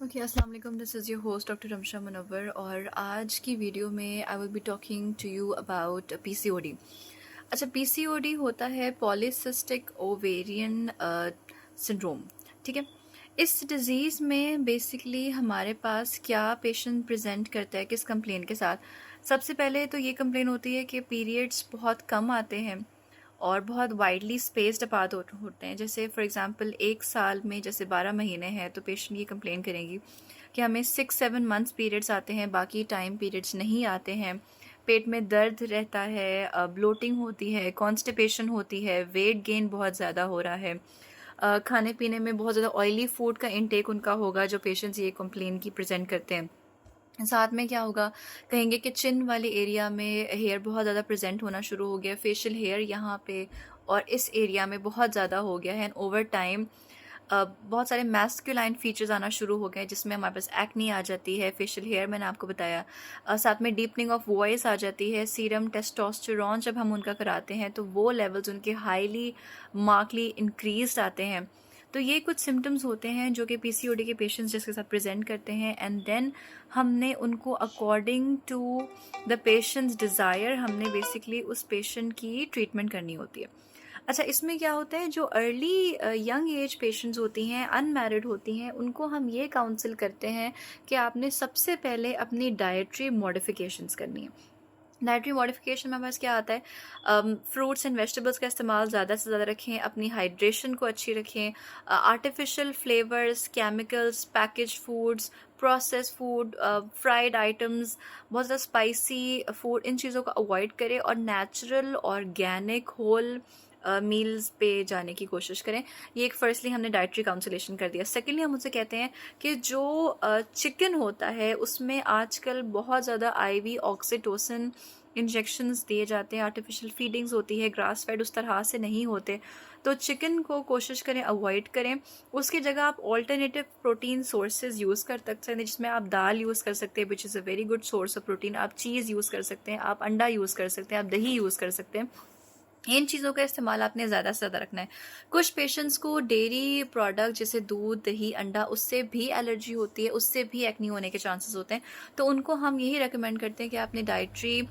Okay, अस्सलाम वालेकुम। This is your host doctor Ramsha Munawwar और आज की वीडियो में I will be talking to you about PCOD. अच्छा, पीसीओडी होता है पॉलीसिस्टिक ओवेरियन सिंड्रोम। ठीक है। इस डिज़ीज़ में बेसिकली हमारे पास क्या पेशेंट प्रेजेंट करता है किस कंप्लेन के साथ। सबसे पहले तो ये कंप्लेन होती है कि पीरियड्स बहुत कम आते हैं और बहुत वाइडली स्पेस्ड अपार्ट होते हैं। जैसे फॉर एग्जांपल एक साल में जैसे 12 महीने हैं तो पेशेंट ये कंप्लेन करेंगी कि हमें 6-7 मंथ्स पीरियड्स आते हैं, बाकी टाइम पीरियड्स नहीं आते हैं। पेट में दर्द रहता है, ब्लोटिंग होती है, कॉन्स्टिपेशन होती है, वेट गेन बहुत ज़्यादा हो रहा है, खाने पीने में बहुत ज़्यादा ऑयली फूड का इंटेक उनका होगा जो पेशेंट्स ये कंप्लेन की प्रेजेंट करते हैं। साथ में क्या होगा, कहेंगे कि चिन वाले एरिया में हेयर बहुत ज़्यादा प्रेजेंट होना शुरू हो गया, फेशियल हेयर यहाँ पे और इस एरिया में बहुत ज़्यादा हो गया है। एंड ओवर टाइम बहुत सारे मैस्कुलाइन फीचर्स आना शुरू हो गए जिसमें हमारे पास एक्नी आ जाती है, फेशियल हेयर मैंने आपको बताया, साथ में डीपनिंग ऑफ वॉइस आ जाती है। सीरम टेस्टोस्टेरोन जब हम उनका कराते हैं तो वो लेवल्स उनके हाईली मार्कली इंक्रीज आते हैं। तो ये कुछ सिम्टम्स होते हैं जो कि पीसीओडी के पेशेंट्स जिसके साथ प्रेजेंट करते हैं। एंड देन हमने उनको according to the patients desire हमने बेसिकली उस पेशेंट की ट्रीटमेंट करनी होती है। अच्छा, इसमें क्या होता है, जो अर्ली यंग एज पेशेंट्स होती हैं, अनमैरिड होती हैं, उनको हम ये काउंसिल करते हैं कि आपने सबसे पहले अपनी डाइटरी मॉडिफिकेशंस करनी है। डाइटरी मॉडिफिकेशन में बस क्या आता है, फ्रूट्स एंड वेजिटेबल्स का इस्तेमाल ज़्यादा से ज़्यादा रखें, अपनी हाइड्रेशन को अच्छी रखें, artificial flavours, chemicals, package foods, process food, fried items, बहुत ज़्यादा स्पाइसी फूड, इन चीज़ों को अवॉइड करें और नेचुरल ऑर्गेनिक होल मील्स पे जाने की कोशिश करें। ये एक फर्स्टली हमने डाइटरी काउंसलेशन कर दिया। सेकेंडली हम उनसे कहते हैं कि जो चिकन होता है उसमें आजकल बहुत ज़्यादा आईवी ऑक्सीटोसिन इंजेक्शंस दिए जाते हैं, आर्टिफिशियल फीडिंग्स होती है, ग्रास फेड उस तरह से नहीं होते। तो चिकन को कोशिश करें अवॉइड करें। उसकी जगह आप ऑल्टरनेटिव प्रोटीन सोर्सेज यूज़ कर सकते हैं, जिसमें आप दाल यूज़ कर सकते हैं which is a very good source of protein. आप चीज़ यूज़ कर सकते हैं, आप अंडा यूज़ कर सकते हैं, आप दही यूज़ कर सकते हैं। इन चीज़ों का इस्तेमाल आपने ज़्यादा से ज़्यादा रखना है। कुछ पेशेंट्स को डेयरी प्रोडक्ट जैसे दूध, दही, अंडा, उससे भी एलर्जी होती है, उससे भी एक्नी होने के चांसेस होते हैं। तो उनको हम यही रेकमेंड करते हैं कि आपने डाइटरी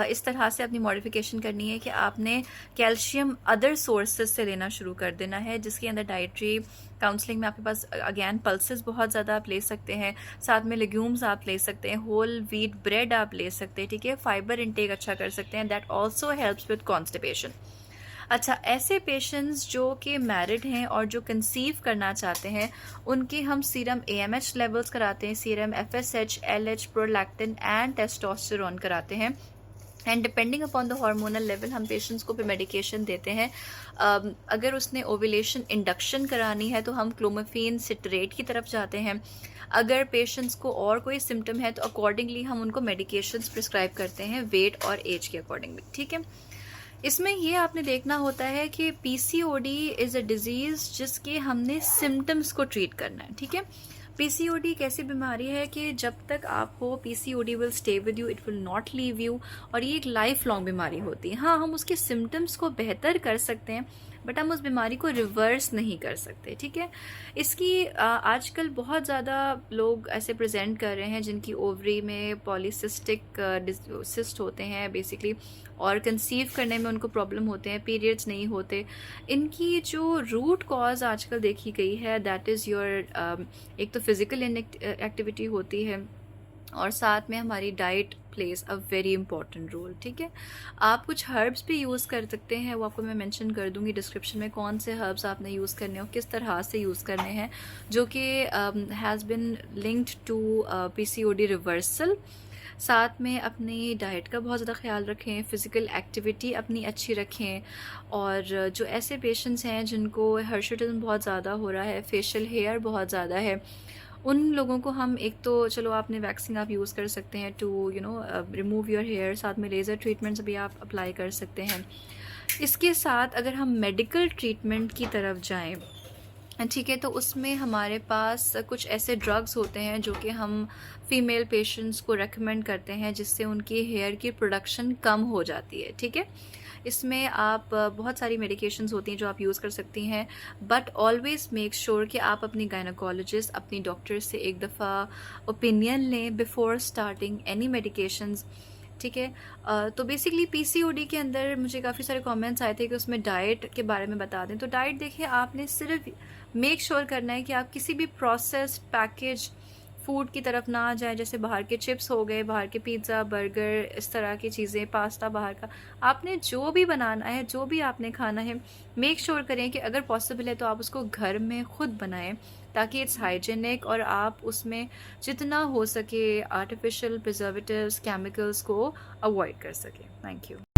इस तरह से अपनी मॉडिफिकेशन करनी है कि आपने कैल्शियम अदर सोर्सेज से लेना शुरू कर देना है, जिसके अंदर डाइटरी काउंसलिंग में आपके पास अगेन पल्सेस बहुत ज़्यादा आप ले सकते हैं, साथ में लेग्यूम्स आप ले सकते हैं, होल व्हीट ब्रेड आप ले सकते हैं, ठीक है, फाइबर इंटेक अच्छा कर सकते हैं, that also helps with constipation. अच्छा, ऐसे पेशेंट्स जो कि मैरिड हैं और जो कंसीव करना चाहते हैं उनके हम सीरम एएमएच लेवल्स कराते हैं, serum FSH, LH, prolactin and testosterone कराते हैं। And depending upon the hormonal level हम पेशेंट्स को भी मेडिकेशन देते हैं। अगर उसने ओव्यूलेशन इंडक्शन करानी है तो हम क्लोमिफेन सिट्रेट की तरफ जाते हैं। अगर पेशेंट्स को और कोई सिम्टम है तो अकॉर्डिंगली हम उनको मेडिकेशंस प्रिस्क्राइब करते हैं वेट और एज के अकॉर्डिंगली, ठीक है। इसमें ये आपने देखना होता है कि पीसीओडी इज़ अ डिज़ीज़ जिसके हमने सिम्टम्स को ट्रीट करना है, ठीक है। पीसीओडी एक ऐसी बीमारी है कि जब तक आप हो PCOD will stay with you, it will not leave you, और ये एक लाइफ लॉन्ग बीमारी होती है। हाँ, हम उसके सिम्टम्स को बेहतर कर सकते हैं बट हम उस बीमारी को रिवर्स नहीं कर सकते, ठीक है। इसकी आजकल बहुत ज़्यादा लोग ऐसे प्रेजेंट कर रहे हैं जिनकी ओवरी में पॉलीसिस्टिक सिस्ट होते हैं बेसिकली, और कंसीव करने में उनको प्रॉब्लम होते हैं, पीरियड्स नहीं होते। इनकी जो रूट कॉज आजकल देखी गई है दैट इज़ योर एक तो फिज़िकल एक्टिविटी होती है और साथ में हमारी diet plays a very important role, ठीक है। आप कुछ हर्ब्स भी यूज़ कर सकते हैं, वो आपको मैं मेंशन कर दूंगी डिस्क्रिप्शन में कौन से हर्ब्स आपने यूज़ करने और किस तरह से यूज़ करने हैं, जो कि has been linked to PCOD reversal. साथ में अपनी डाइट का बहुत ज़्यादा ख्याल रखें, फ़िज़िकल एक्टिविटी अपनी अच्छी रखें। और जो ऐसे पेशेंट्स हैं जिनको हर्षिटिज्म बहुत ज़्यादा हो रहा है, फेशियल हेयर बहुत ज़्यादा है, उन लोगों को हम एक तो चलो आपने वैक्सीन आप यूज़ कर सकते हैं टू रिमूव योर हेयर, साथ में लेज़र ट्रीटमेंट्स भी आप अप्लाई कर सकते हैं। इसके साथ अगर हम मेडिकल ट्रीटमेंट की तरफ जाएं, ठीक है, तो उसमें हमारे पास कुछ ऐसे ड्रग्स होते हैं जो कि हम फीमेल पेशेंट्स को रेकमेंड करते हैं जिससे उनकी हेयर की प्रोडक्शन कम हो जाती है, ठीक है। इसमें आप बहुत सारी मेडिकेशंस होती हैं जो आप यूज़ कर सकती हैं, बट ऑलवेज़ मेक श्योर कि आप अपनी गायनोकोलॉजिस्ट, अपनी डॉक्टर से एक दफ़ा ओपिनियन लें बिफोर स्टार्टिंग एनी मेडिकेशंस। ठीक है। तो बेसिकली पीसीओडी के अंदर मुझे काफ़ी सारे कमेंट्स आए थे कि उसमें डाइट के बारे में बता दें। तो डाइट देखिए, आपने सिर्फ मेक श्योर करना है कि आप किसी भी प्रोसेस्ड पैकेज फूड की तरफ ना जाए, जैसे बाहर के चिप्स हो गए, बाहर के पिज़्ज़ा, बर्गर, इस तरह की चीज़ें, पास्ता बाहर का। आपने जो भी बनाना है, जो भी आपने खाना है, मेक श्योर करें कि अगर पॉसिबल है तो आप उसको घर में खुद बनाएं, ताकि इट्स हाइजीनिक और आप उसमें जितना हो सके आर्टिफिशियल प्रिजर्वेटिव्स, केमिकल्स को अवॉइड कर सकें। Thank you.